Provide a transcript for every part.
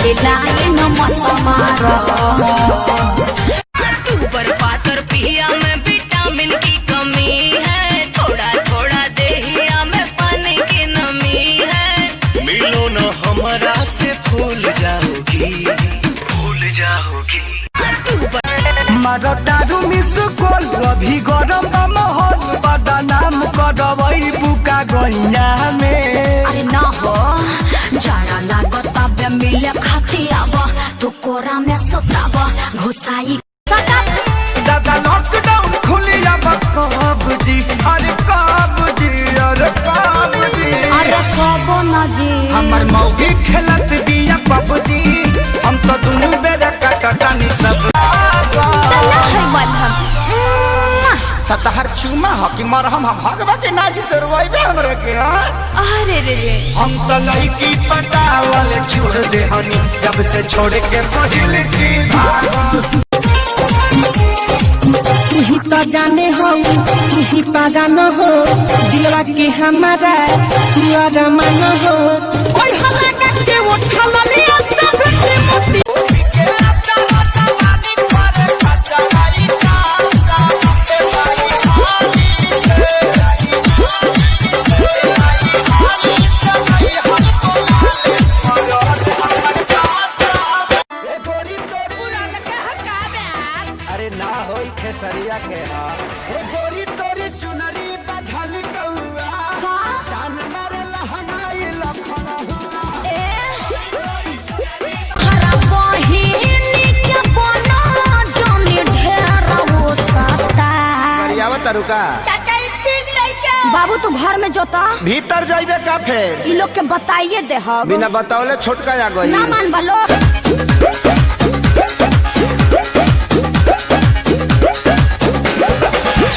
खाली लाइन मत मारो। तू बर्बादर पिया में विटामिन की कमी है, थोड़ा थोड़ा देहिया में पानी की नमी है। मिलो न हमारा से भूल जाओगी, भूल जाओगी। मारो दारू मिस कोल अभी गरम माहौल बदनाम करवई बुका गइया में। अरे ना हो जाड़ा लागत अब मिले खाती अब तू कोरा में सुताब घुसाई। दादा लॉकडाउन खुली अब कब जी, अरे कब जी, अरे कब जी, अरे कब ना जी। हमर मौगी खेलत बिया पबजी, हम तो दुनू बेरा कटनी सब सतहर चूमा हकी मरहम हम भगवा के नाजी से रोइबे हमरे के। अरे रे रे हम तो लड़की पटावल छोड़ दे हनी, जब से छोड़ के पहिल की भाग। तू ही तो जाने हो, तू ही पारा न हो, दिलवा के हमारा तू अरमान हो। ओए हला के वो ठलली अंत भेटे मोती अरे ना होई खेसरिया के हे गोरी तोरी चुनरी बझली कौआ जान मारे लहंगाई लखना हरा बहिनी के बना जानी ढेर वो सता। करियावा तरुका चाचा ठीक लइके बाबू तू घर में जोता भीतर जाइबे का फेर ई लोग के बताइए दे हम बिना बतावले छोटका आ गई ना मान बलो।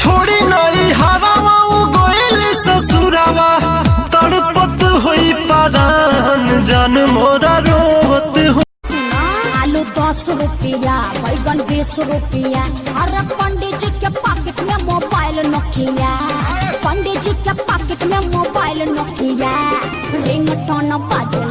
छोड़ी नई हवावा गोइल ससुरावा, तड़पत होई परान जान मोरा रोवत हो। आलू 10 रुपया बैगन 20 रुपया। अरे पंडित जी के पॉकेट में मोबाइल नोकिया, पंडित जी के पॉकेट में मोबाइल नोकिया। रिंगटोन बाजे